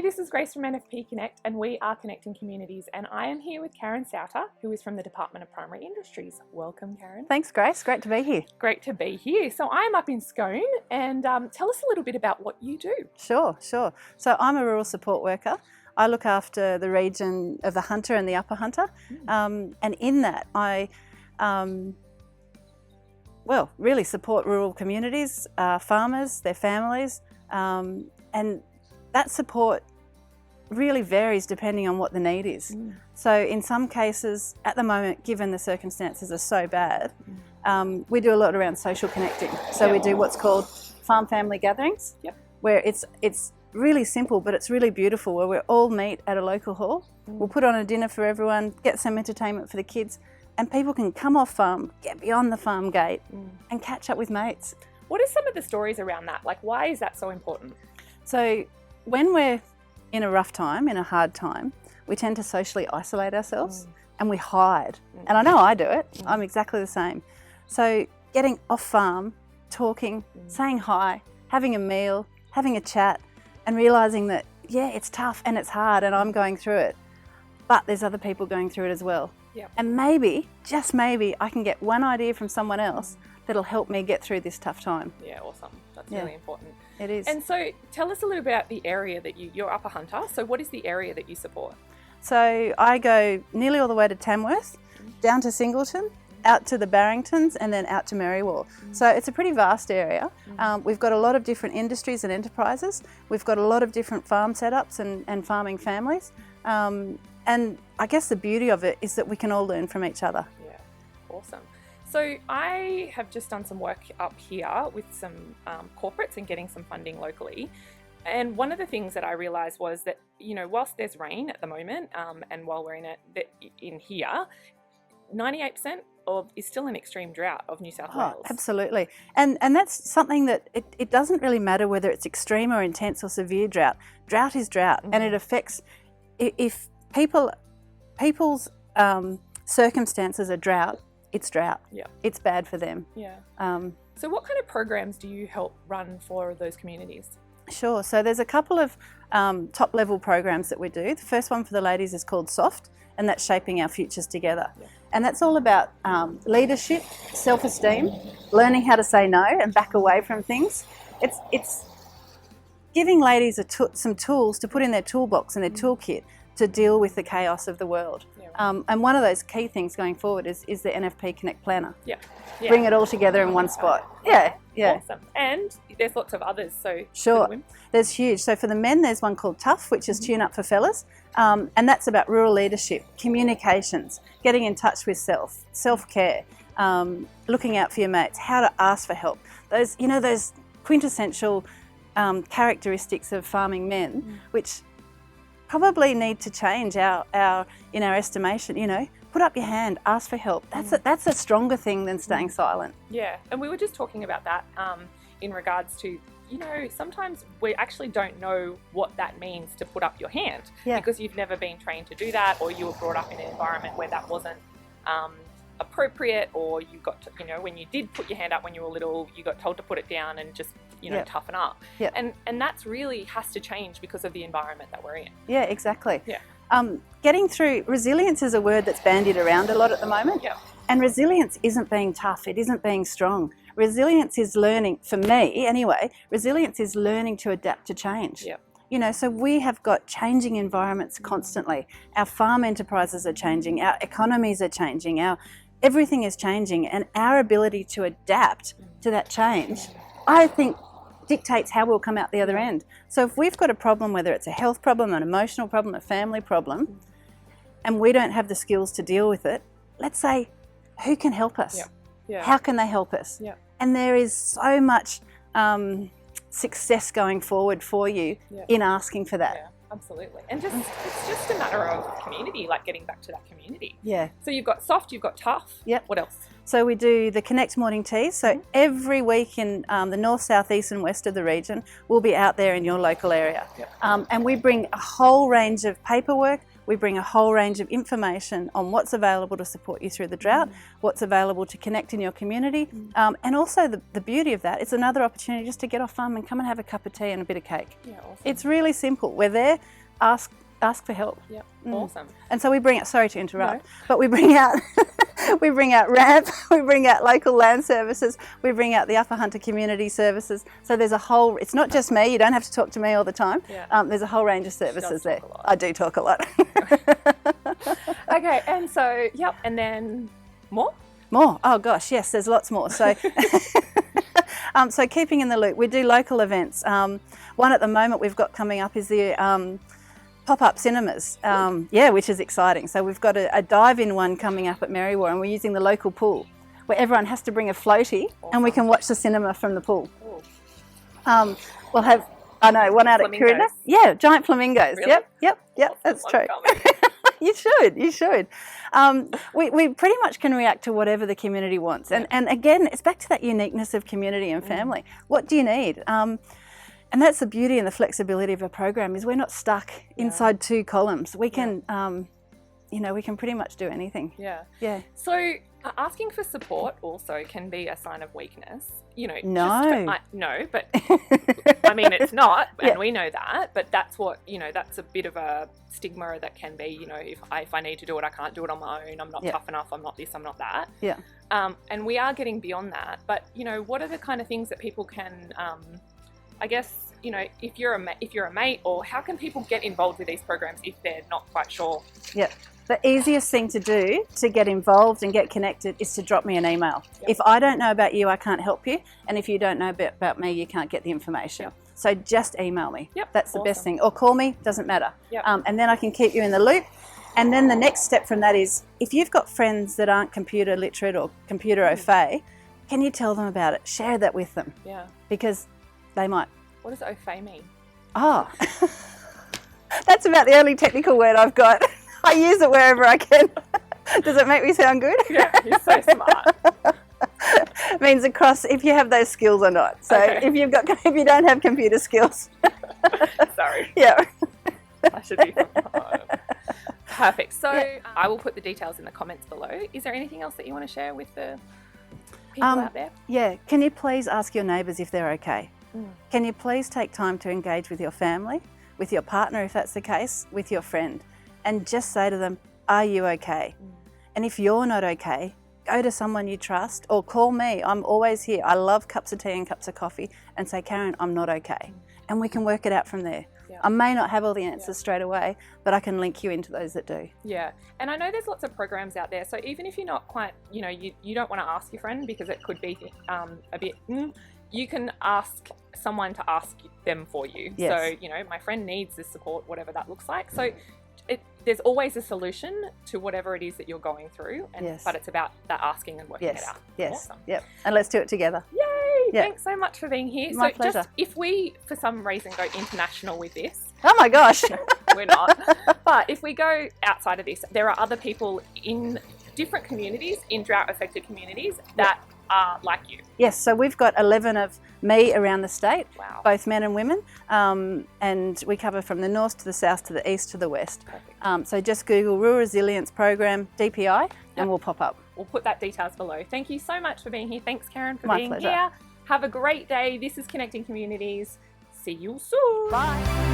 this is Grace from NFP Connect, and we are connecting communities, and I am here with Karen Sowter, who is from the Department of Primary Industries. Welcome, Karen. Thanks, Grace. Great to be here. Great to be here. So I'm up in Scone, and tell us a little bit about what you do. Sure. So I'm a rural support worker. I look after the region of the Hunter and the Upper Hunter, and in that I really support rural communities, farmers, their families, and that support really varies depending on what the need is. So in some cases, at the moment, given the circumstances are so bad, we do a lot around social connecting. So we do what's called farm family gatherings, where it's really simple, but it's really beautiful, where we all meet at a local hall. We'll put on a dinner for everyone, get some entertainment for the kids, and people can come off farm, get beyond the farm gate and catch up with mates. What are some of the stories around that? Like, why is that so important? So when we're in a rough time, in a hard time, we tend to socially isolate ourselves and we hide. And I know I do it. I'm exactly the same. So getting off farm, talking, saying hi, having a meal, having a chat, and realising that, yeah, it's tough and it's hard and I'm going through it, but there's other people going through it as well. And maybe, just maybe, I can get one idea from someone else that'll help me get through this tough time. Yeah, awesome. That's really important. It is. And so tell us a little bit about the area that you're Upper Hunter. So what is the area that you support? So I go nearly all the way to Tamworth, down to Singleton, out to the Barringtons, and then out to Merriwall. So it's a pretty vast area. We've got a lot of different industries and enterprises. We've got a lot of different farm setups and farming families. And I guess the beauty of it is that we can all learn from each other. Yeah, awesome. So I have just done some work up here with some corporates and getting some funding locally. And one of the things that I realised was that, you know, whilst there's rain at the moment, and while we're in here, 98% is still an extreme drought of New South Wales. Absolutely. And that's something that it doesn't really matter whether it's extreme or intense or severe drought. Drought is drought, and it affects, if people's circumstances are drought, it's drought. Yeah. It's bad for them. Yeah. So what kind of programs do you help run for those communities? Sure. So there's a couple of top level programs that we do. The first one for the ladies is called SOFT, and that's Shaping Our Futures Together. And that's all about leadership, self-esteem, learning how to say no and back away from things. It's giving ladies some tools to put in their toolbox and their toolkit to deal with the chaos of the world. And one of those key things going forward is the NFP Connect Planner. Bring it all together in one spot. Yeah. Awesome. And there's lots of others. So sure, there's huge. So for the men, there's one called Tough, which is Tune Up for Fellas, and that's about rural leadership, communications, getting in touch with self-care, looking out for your mates, how to ask for help. Those quintessential characteristics of farming men, which probably need to change in our estimation. Put up your hand, ask for help. That's a stronger thing than staying silent. Yeah, and we were just talking about that in regards to, sometimes we actually don't know what that means to put up your hand because you've never been trained to do that, or you were brought up in an environment where that wasn't appropriate, or you got to, when you did put your hand up when you were little, you got told to put it down and just toughen up. And that's really has to change because of the environment that we're in. Yeah, exactly. Getting through, resilience is a word that's bandied around a lot at the moment. And resilience isn't being tough, it isn't being strong. Resilience is learning, for me anyway, resilience is learning to adapt to change. So we have got changing environments constantly. Our farm enterprises are changing, our economies are changing, everything is changing, and our ability to adapt to that change, I think, dictates how we'll come out the other end. So if we've got a problem, whether it's a health problem, an emotional problem, a family problem, and we don't have the skills to deal with it, let's say, who can help us? How can they help us? And there is so much success going forward for you in asking for that. Absolutely. And it's just a matter of community, like getting back to that community. So you've got soft, you've got tough. What else? So we do the Connect morning teas. So every week in the north, south, east and west of the region, we'll be out there in your local area. And we bring a whole range of paperwork, We bring a whole range of information on what's available to support you through the drought, what's available to connect in your community, and also the beauty of that, it's another opportunity just to get off farm and come and have a cup of tea and a bit of cake. Yeah, awesome. It's really simple. We're there, ask for help. Yep, awesome. And so we bring out, sorry to interrupt, but we bring out we bring out RAMP, we bring out local land services, we bring out the Upper Hunter Community Services. So there's a whole, it's not just me, you don't have to talk to me all the time. Yeah. There's a whole range of services there. I do talk a lot. Okay, and so, and then more? More, oh gosh, yes, there's lots more. So, so keeping in the loop, we do local events. One at the moment we've got coming up is the pop-up cinemas, which is exciting. So we've got a dive-in one coming up at Merriwa, and we're using the local pool where everyone has to bring a floaty and we can watch the cinema from the pool. We'll have, I know, one out at Kurunda. Yeah, giant flamingos. Really? Yep, that's true. You should. We pretty much can react to whatever the community wants. And again, it's back to that uniqueness of community and family. What do you need? And that's the beauty and the flexibility of a program, is we're not stuck inside two columns. We can, we can pretty much do anything. Yeah. So asking for support also can be a sign of weakness. No, but I mean, it's not, and we know that, but that's what, that's a bit of a stigma that can be, if I need to do it, I can't do it on my own. I'm not tough enough. I'm not this, I'm not that. Yeah. And we are getting beyond that, but, what are the kind of things that people can, I guess, if you're a mate, or how can people get involved with these programs if they're not quite sure? Yeah. The easiest thing to do to get involved and get connected is to drop me an email. Yep. If I don't know about you, I can't help you. And if you don't know about me, you can't get the information. Yep. So just email me. Yep. That's the best thing. Or call me, doesn't matter. Yep. And then I can keep you in the loop. And then the next step from that is, if you've got friends that aren't computer literate or computer au fait, can you tell them about it? Share that with them. Yeah. Because they might. What does au fait mean? Oh, that's about the only technical word I've got. I use it wherever I can. Does it make me sound good? Yeah, you're so smart. It means across if you have those skills or not. So if you don't have computer skills. Sorry. Yeah. I should be. Perfect. So I will put the details in the comments below. Is there anything else that you want to share with the people out there? Yeah. Can you please ask your neighbours if they're okay? Can you please take time to engage with your family, with your partner if that's the case, with your friend, and just say to them, are you okay? And if you're not okay, go to someone you trust or call me. I'm always here. I love cups of tea and cups of coffee, and say, Karen, I'm not okay. And we can work it out from there. Yeah. I may not have all the answers straight away, but I can link you into those that do. Yeah. And I know there's lots of programs out there. So even if you're not quite, you don't want to ask your friend because it could be a bit, you can ask someone to ask them for you. Yes. So, my friend needs this support, whatever that looks like. So there's always a solution to whatever it is that you're going through, but it's about that asking and working it out. Yes. Awesome. Yep. And let's do it together. Yay! Yep. Thanks so much for being here. My pleasure. Just if we, for some reason, go international with this. Oh my gosh. We're not. But if we go outside of this, there are other people in different communities, in drought-affected communities, that are like you. Yes, so we've got 11 of me around the state, both men and women, and we cover from the north to the south to the east to the west. So just Google Rural Resilience Program DPI and we'll pop up. We'll put that details below. Thank you so much for being here. Thanks, Karen, for being pleasure. here. Have a great day. This is Connecting Communities. See you soon. Bye.